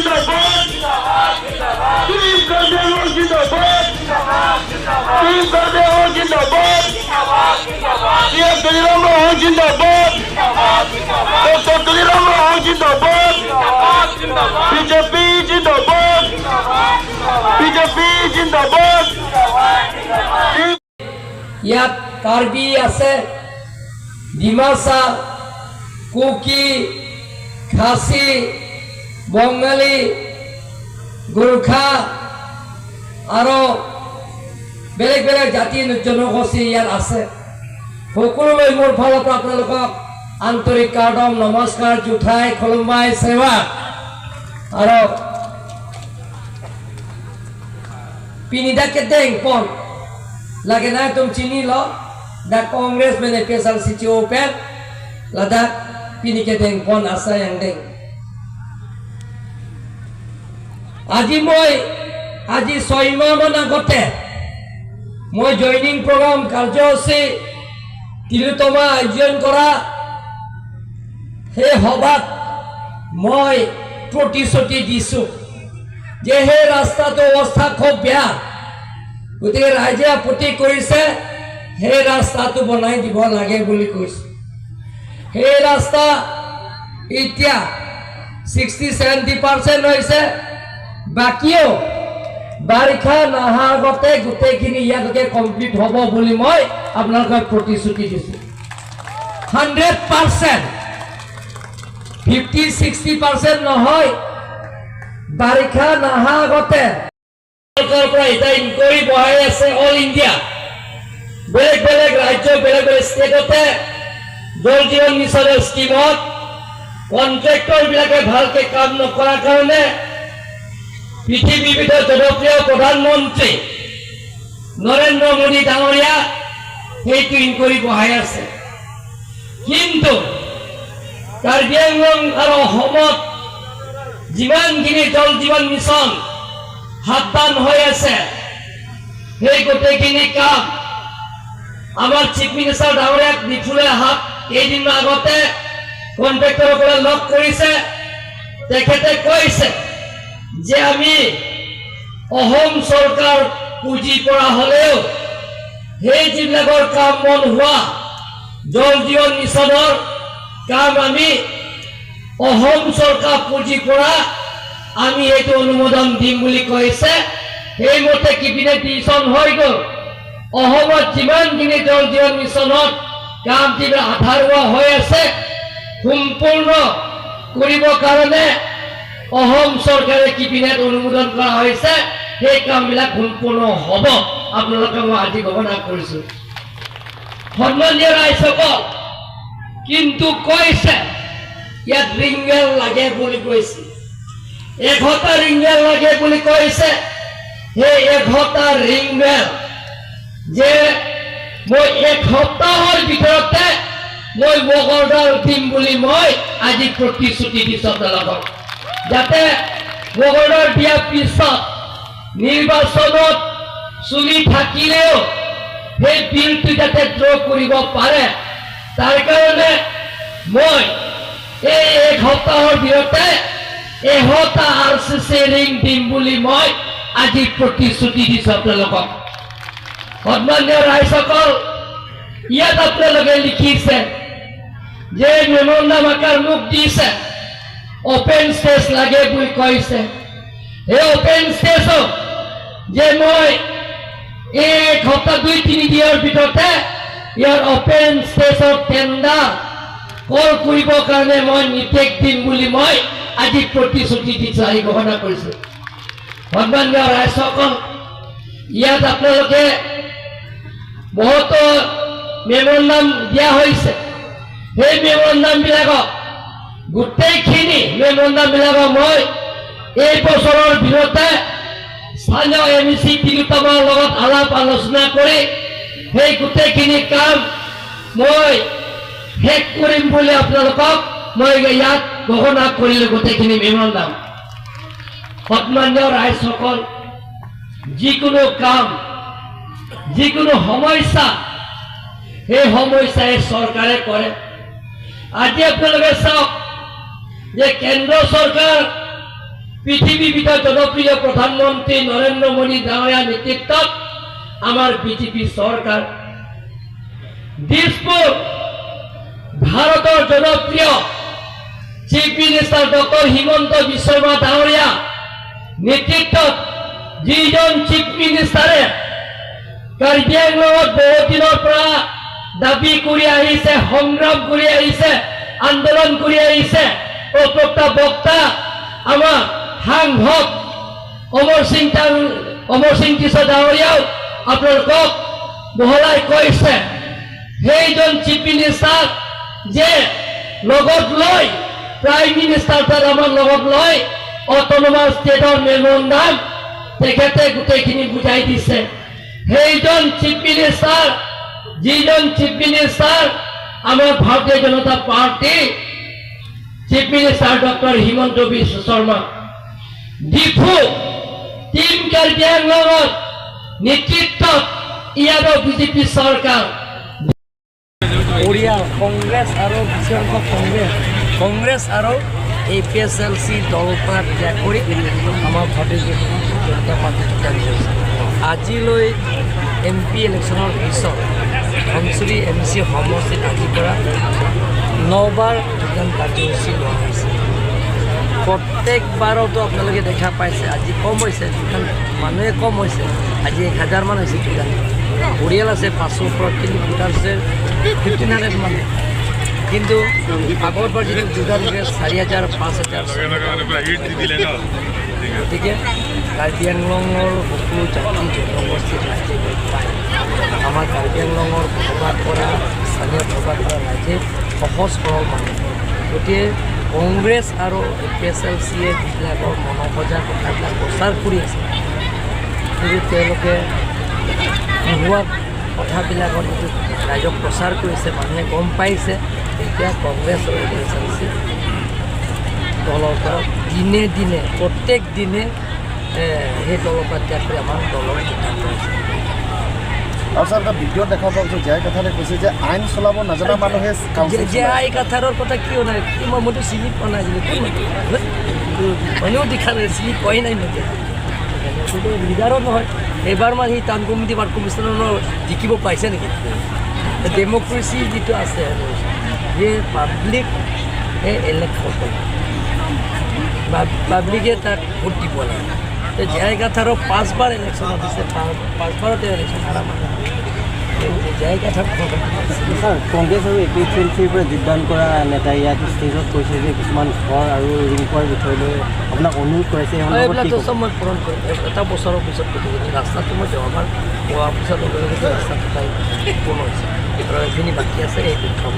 जिंदाबाद टीम करते हो जिंदाबाद टीम करते हो जिंदाबाद ये तुलिराम हो जिंदाबाद डॉक्टर तुलिराम हो जिंदाबाद बीजेपी जिंदाबाद बीजेपी जिंदाबाद ইয়াত কাৰ্বি আছে ডিমাচা কুকি খাচী বঙালী গোৰ্খা আৰু বেলেগ বেলেগ জাতি জনগোষ্ঠী ইয়াত আছে সকলোৱে মোৰ ফালৰ পৰা আপোনালোকক আন্তৰিক কাৰ্ডম নমস্কাৰ জুঠাই খুলুমাই সেৱা আৰু পিনিদা কেটেং পন lagi na tum chini lo da congress mene pesal siti open lada pini ke deng pon asa yang deng aji 6 মাহ মান আগতে মই জয়নিং প্রোগ্রাম কার্যসূচী তিলোতমা আয়োজন করা হে সভাত মই প্ৰতিশ্ৰুতি দিছো যে হে ৰাস্তাটো অৱস্থা খুব বেয়া গতিকে ৰাইজে আপত্তি কৰিছে সেই ৰাস্তাটো বনাই দিব লাগে বুলি কৈছে সেই ৰাস্তা এতিয়া 60-70% হৈছে বাকিও বাৰিষা নহাৰ আগতে গোটেইখিনি ইয়ালৈকে কমপ্লিট হ'ব বুলি মই আপোনালোকক প্ৰতিশ্ৰুতি দিছোঁ 100% 50-60% নহয় বাৰিষা নহাৰ আগতে ইনকোয়ারি বহাই আছে অল ইন্ডিয়া বেলেগ বেলেগ রাজ্য বেলেগ বেলেগ স্টেটতে জল জীবন মিশনের স্কিমত কন্ট্রাক্টর বিলাকে ভালকে কাম নকৰাৰ কাৰণে পৃথিৱীৰ ভিতৰত জনপ্ৰিয় প্ৰধানমন্ত্ৰী নৰেন্দ্ৰ মোদী ডাঙৰীয়া সেইটো ইনকোয়াৰি বহাই আছে কিন্তু কাৰ্বি আংলং আৰু অসমত যিমানখিনি জল জীবন মিশন হাতদান হয়ে আছে সেই গোটেইখিনি কাম আমার চিফ মিনিস্টার ডাঙৰীয়াক দিফুলে হাত কেইদিন আগতে কন্ট্ৰাক্টৰসকলে লগ কৰিছে তেখেতে কৈছে যে আমি অসম চৰকাৰ পুঁজি পৰা হলেও সেই যিবিলাকৰ কাম মন হোৱা জল জীবন মিশনৰ কাম আমি অসম চৰকাৰ পুঁজি পৰা আমি এইটো অনুমোদন দিম বুলি কৈছে সেই মতে কিপিনে ডিচিশন হৈ গ'ল অসমত যিমানখিনি জল জীবন মিশনত কাম যিবিলাক আধাৰুৱা হৈ আছে সম্পূৰ্ণ কৰিবৰ কাৰণে অসম চৰকাৰে কিপিনে অনুমোদন কৰা হৈছে সেই কামবিলাক সম্পূৰ্ণ হ'ব আপোনালোকে মই আজি ঘোষণা কৰিছোঁ সন্মানীয় ৰাইজসকল কিন্তু কৈছে ইয়াত ৰিংৱেল লাগে বুলি কৈছে 11টা ৰিংৱেল লাগে বুলি কৈছে সেই 11টা ৰিংৱেল যে মই 1 সপ্তাহৰ ভিতৰতে মই মগৰডাল দিম বুলি মই আজি প্ৰতিশ্ৰুতি দিছোঁ আপোনালোকক যাতে মগৰডাল দিয়াৰ পিছত নিৰ্বাচনত চুলি থাকিলেও সেই বিলটো যাতে ড্ৰ কৰিব পাৰে তাৰ কাৰণে মই এই 1 সপ্তাহৰ ভিতৰতে 11টা আৰচিচি ৰিং দিম বুলি মই আজি প্ৰতিশ্ৰুতি দিছোঁ আপোনালোকক সন্মানীয় ৰাইজসকল ইয়াত আপোনালোকে লিখিছে যে মেমোৰেণ্ডাম আকাৰ মোক দিছে ওপেন স্পেচ লাগে বুলি কৈছে এই ওপেন স্পেচক যে মই এই 1 সপ্তাহ 2-3 দিনৰ ভিতৰতে ইয়াৰ ওপেন স্পেচৰ টেণ্ডাৰ কল কৰিবৰ কাৰণে মই নিৰ্দেশ দিম বুলি মই আজি প্ৰতিশ্ৰুতি দিছোঁ আজি ঘোষণা কৰিছোঁ সন্মানীয় ৰাইজসকল ইয়াত আপোনালোকে বহুতো মেমোৰেণ্ডাম দিয়া হৈছে সেই মেমোৰেণ্ডামবিলাকক গোটেইখিনি মেমোৰেণ্ডামবিলাকক মই এই বছৰৰ ভিতৰতে স্থানীয় এমচি তিলোতমাৰ লগত আলাপ আলোচনা কৰি সেই গোটেইখিনি কাম মই শেষ কৰিম বুলি আপোনালোকক মই ইয়াত ঘোষণা কৰিলোঁ গোটেইখিনি মেমোৰেণ্ডাম সন্মানীয় ৰাইজসকল যিকোনো কাম যিকোনো সমস্যা সেই সমস্যাই চৰকাৰে কৰে আজি আপোনালোকে চাওক যে কেন্দ্ৰ চৰকাৰ পৃথিৱীৰ ভিতৰত জনপ্ৰিয় প্ৰধানমন্ত্ৰী নৰেন্দ্ৰ মোদী ডাঙৰীয়াৰ নেতৃত্বত আমাৰ বিজেপি চৰকাৰ দিছপুৰ ভাৰতৰ জনপ্ৰিয় chief minister doctor Himanta Biswa Sharma ডাঙৰীয়া নেতৃত্বত যিজন চিফ মিনিষ্টাৰে কাৰ্বি আংলঙত বহুত দিনৰ পৰা দাবী কৰি আহিছে, সংগ্ৰাম কৰি আহিছে, আন্দোলন কৰি আহিছে, প্ৰত্যেকটা বক্তা আমাৰ সাংসদ অমৰ সিং কৃষ্ণ ডাঙৰীয়াও আপোনালোকক বহলাই কৈছে, সেইজন চিফ মিনিষ্টাৰ যে লগত লৈ প্ৰাইম মিনিষ্টাৰ আমাৰ লগত লৈ অট'নমাছ ষ্টেটৰ মেমৰেণ্ডাম তেখেতে গোটেইখিনি বুজাই দিছে। সেইজন চিফ মিনিষ্টাৰ যিজন চিফ মিনিষ্টাৰ আমাৰ Bharatiya Janata party chief minister doctor Himanta Biswa Sarma Diphu team Karbi আংলঙত নেতৃত্বত ইয়াৰো বিজেপি চৰকাৰ পৰিয়াল কংগ্ৰেছ আৰু বিশেষকৈ কংগ্ৰেছ আৰু APSLC দলৰ পৰা ত্যাগ কৰি আমাৰ ভাৰতীয় জনতা পাৰ্টি যোগদান কৰিছে। আজিলৈ MP ইলেকশ্যনৰ পিছত ধনশিৰি MC সমষ্টিত আজিৰ পৰা 9 বাৰ যোগদান কাৰ্যসূচী লোৱা হৈছে। প্ৰত্যেকবাৰতো আপোনালোকে দেখা পাইছে, আজি কম হৈছে যোগদান, মানুহে কম হৈছে, আজি 1000 মান হৈছে যোগদান। পৰিয়াল আছে 500 ওপৰত, কিন্তু ভোটাৰ আছে 1500 মান। কিন্তু আগৰবাৰ যিটো যোগদান কৰে 4000 5000। গতিকে কাৰ্বি আংলঙৰ সকলো জাতি জনগোষ্ঠীৰ ৰাইজে গৈ পায়। আমাৰ কাৰ্বি আংলঙৰ বসবাস কৰা স্থানীয় বসবাস কৰা ৰাইজে সহজ সৰল মানুহ। গতিকে কংগ্ৰেছ আৰু APSLCয়ে যিবিলাকৰ মনোসজা কথাবিলাক প্ৰচাৰ কৰি আছে, কিন্তু তেওঁলোকে নোহোৱা কথাবিলাকত যিটো ৰাইজক প্ৰচাৰ কৰিছে, মানুহে গম পাইছে। এতিয়া কংগ্ৰেছ আৰু APSLC দলৰ পৰা দিনে দিনে প্ৰত্যেক দিনে সেই দলৰ পৰা ত্যাগ কৰি আমাৰ দলৰ যোগদান কৰিছে। আৰু ছাৰ এটা ভিডিঅ' দেখা পোৱা গৈছে, জীয়াই কথাৰে কৈছে যে আইন চলাব নজনা মানুহে জীয়াই কথাৰৰ কথা কিয় নাই, মইতো চিনি পোৱা নাই, মানুহেও দেখা নাই, চিনি পোৱাই নাই নেকি। লিডাৰো নহয়, এইবাৰ মানে সি টাউন কমিটি ৱাৰ্ড কমিশ্যনাৰৰ জিকিব পাইছে নেকি। ডেম'ক্ৰেচি যিটো আছে যে পাব্লিক ইলেকশ্যন পাব্লিকে তাক ভোট দিব লাগে। জীয়াই কথাৰো 5 বাৰ ইলেকশ্যনত দিছে, 5 বাৰতে ইলেকশ্যন হাৰা মানুহ জীয়াই কথাৰ ছাৰ কংগ্ৰেছ আৰু APSLCৰ পৰা যোগদান কৰা নেতাই ইয়াত ষ্টেজত কৈছে যে কিছুমান ঘৰ আৰু ৰুম পোৱাৰ বিষয়লৈ আপোনাক অনুৰোধ কৰিছে। এইবিলাকতো চব মই পূৰণ কৰিম। এটা বছৰৰ পিছত ৰাস্তাটো মই যোৱাবাৰ পোৱাৰ পিছত লগে লগে ৰাস্তাটো পূৰ্ণ হৈছে আৰু এইখিনি বাকী আছে, সেইটো কাম